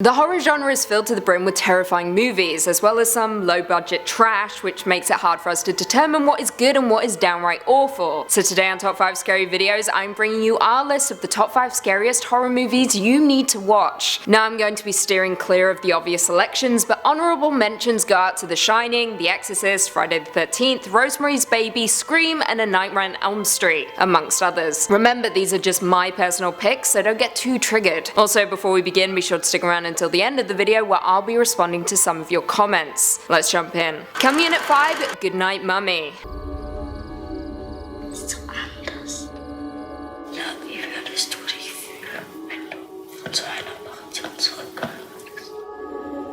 The horror genre is filled to the brim with terrifying movies, as well as some low-budget trash, which makes it hard for us to determine what is good and what is downright awful. So today on Top 5 Scary Videos, I'm bringing you our list of the top 5 scariest horror movies you need to watch. Now I'm going to be steering clear of the obvious selections, but honourable mentions go out to The Shining, The Exorcist, Friday the 13th, Rosemary's Baby, Scream, and A Nightmare on Elm Street, amongst others. Remember, these are just my personal picks, so don't get too triggered. Also, before we begin, be sure to stick around until the end of the video where I'll be responding to some of your comments. Let's jump in. Coming in at 5, Goodnight Mummy.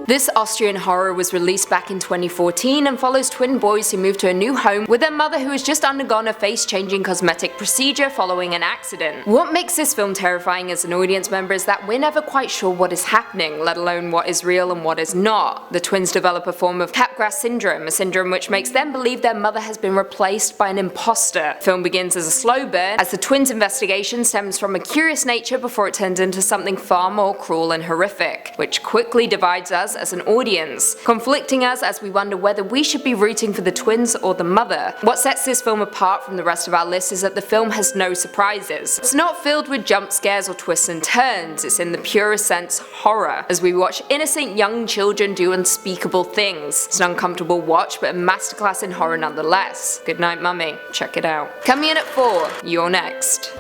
This Austrian horror was released back in 2014 and follows twin boys who move to a new home with their mother who has just undergone a face-changing cosmetic procedure following an accident. What makes this film terrifying as an audience member is that we're never quite sure what is happening, let alone what is real and what is not. The twins develop a form of Capgras syndrome, a syndrome which makes them believe their mother has been replaced by an imposter. The film begins as a slow burn as the twins' investigation stems from a curious nature before it turns into something far more cruel and horrific, which quickly divides us as an audience, conflicting us as we wonder whether we should be rooting for the twins or the mother. What sets this film apart from the rest of our list is that the film has no surprises. It's not filled with jump scares or twists and turns, it's in the purest sense horror, as we watch innocent young children do unspeakable things. It's an uncomfortable watch, but a masterclass in horror nonetheless. Goodnight Mummy, check it out. Coming in at 4, Youre Next.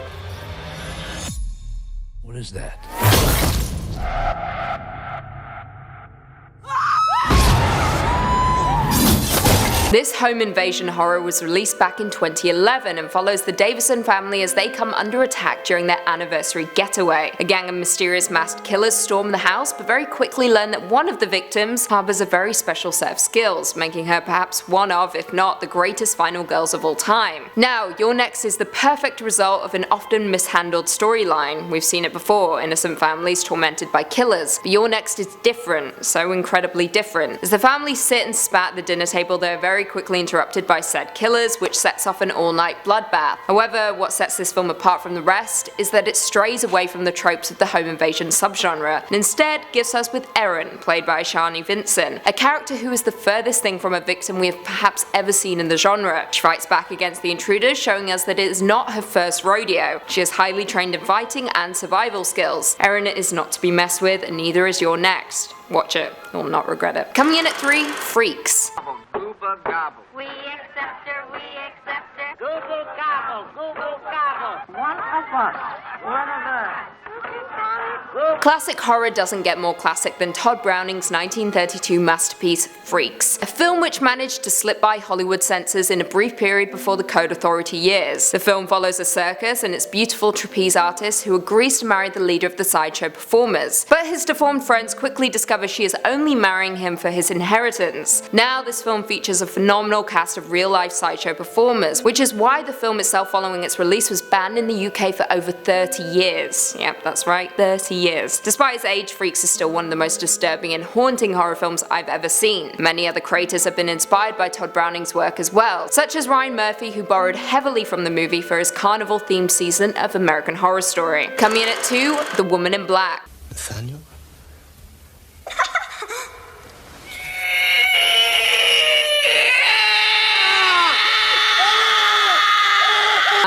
What is that? This home invasion horror was released back in 2011 and follows the Davison family as they come under attack during their anniversary getaway. A gang of mysterious masked killers storm the house, but very quickly learn that one of the victims harbors a very special set of skills, making her perhaps one of, if not the greatest final girls of all time. Now, Youre Next is the perfect result of an often mishandled storyline. We've seen it before, innocent families tormented by killers, but Youre Next is different, so incredibly different. As the family sit and spat at the dinner table, they're very quickly interrupted by said killers, which sets off an all-night bloodbath. However, what sets this film apart from the rest is that it strays away from the tropes of the home invasion subgenre, and instead gives us with Erin, played by Shani Vincent, a character who is the furthest thing from a victim we have perhaps ever seen in the genre. She fights back against the intruders, showing us that it is not her first rodeo. She is highly trained in fighting and survival skills. Erin is not to be messed with, and neither is Youre Next. Watch it, you'll not regret it. Coming in at 3, Freaks. Google gobble. We accept her, we accept her. Google gobble, Google gobble. One of us, one of us. Classic horror doesn't get more classic than Todd Browning's 1932 masterpiece Freaks, a film which managed to slip by Hollywood censors in a brief period before the Code Authority years. The film follows a circus and its beautiful trapeze artist who agrees to marry the leader of the sideshow performers, but his deformed friends quickly discover she is only marrying him for his inheritance. Now this film features a phenomenal cast of real-life sideshow performers, which is why the film itself following its release was banned in the UK for over 30 years. Yep, that's right, 30 years. Despite its age, Freaks is still one of the most disturbing and haunting horror films I've ever seen. Many other creators have been inspired by Todd Browning's work as well, such as Ryan Murphy, who borrowed heavily from the movie for his carnival-themed season of American Horror Story. Coming in at 2, The Woman in Black. Nathaniel?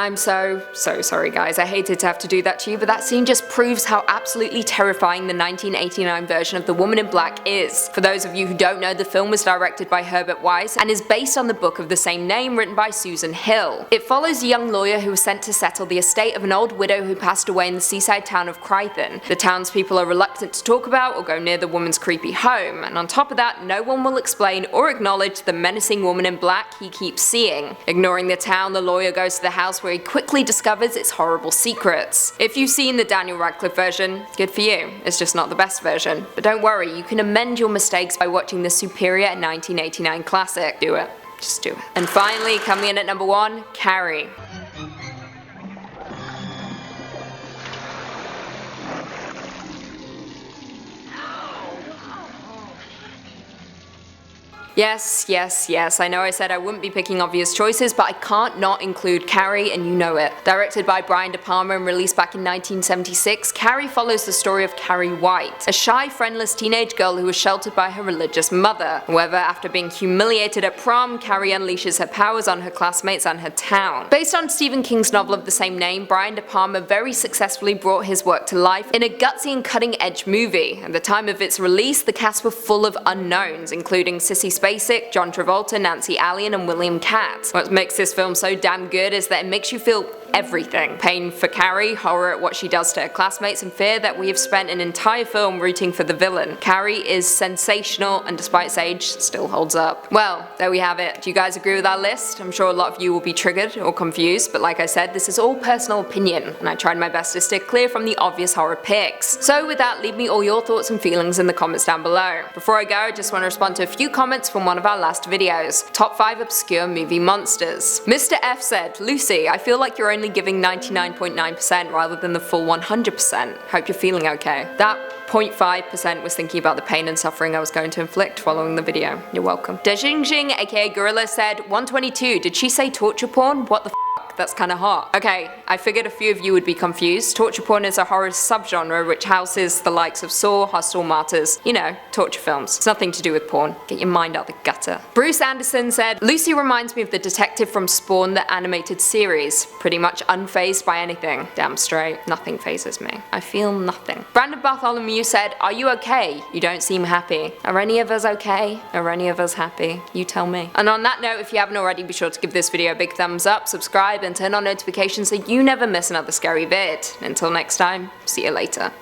I'm so sorry guys, I hated to have to do that to you, but that scene just proves how absolutely terrifying the 1989 version of The Woman in Black is. For those of you who don't know, the film was directed by Herbert Weiss and is based on the book of the same name written by Susan Hill. It follows a young lawyer who was sent to settle the estate of an old widow who passed away in the seaside town of Crichton. The townspeople are reluctant to talk about or go near the woman's creepy home, and on top of that, no one will explain or acknowledge the menacing woman in black he keeps seeing. Ignoring the town, the lawyer goes to the house where he quickly discovers its horrible secrets. If you've seen the Daniel Radcliffe version, good for you, it's just not the best version. But don't worry, you can amend your mistakes by watching the superior 1989 classic. Do it. Just do it. And finally, coming in at number 1, Carrie. Yes, I know I said I wouldn't be picking obvious choices, but I can't not include Carrie, and you know it. Directed by Brian De Palma and released back in 1976, Carrie follows the story of Carrie White, a shy, friendless teenage girl who was sheltered by her religious mother. However, after being humiliated at prom, Carrie unleashes her powers on her classmates and her town. Based on Stephen King's novel of the same name, Brian De Palma very successfully brought his work to life in a gutsy and cutting-edge movie. At the time of its release, the cast were full of unknowns, including Sissy Spacek, John Travolta, Nancy Allen, and William Katt. What makes this film so damn good is that it makes you feel everything. Pain for Carrie, horror at what she does to her classmates, and fear that we have spent an entire film rooting for the villain. Carrie is sensational, and despite its age, still holds up. Well, there we have it. Do you guys agree with our list? I'm sure a lot of you will be triggered or confused, but like I said, this is all personal opinion, and I tried my best to steer clear from the obvious horror picks. So with that, leave me all your thoughts and feelings in the comments down below. Before I go, I just want to respond to a few comments from one of our last videos. Top 5 obscure movie monsters. Mr. F said, Lucy, I feel like you're only giving 99.9% rather than the full 100%. Hope you're feeling okay. That 0.5% was thinking about the pain and suffering I was going to inflict following the video. You're welcome. Dejingjing aka Gorilla said, 122, did she say torture porn? What the f? That's kinda hot. Okay, I figured a few of you would be confused. Torture porn is a horror subgenre which houses the likes of Saw, Hostel, Martyrs, you know, torture films. It's nothing to do with porn. Get your mind out the gutter. Bruce Anderson said, Lucy reminds me of the detective from Spawn, the animated series. Pretty much unfazed by anything. Damn straight, nothing phases me. I feel nothing. Brandon Bartholomew said, are you okay? You don't seem happy. Are any of us okay? Are any of us happy? You tell me. And on that note, if you haven't already, be sure to give this video a big thumbs up, subscribe, and turn on notifications so you never miss another scary vid. Until next time, see you later.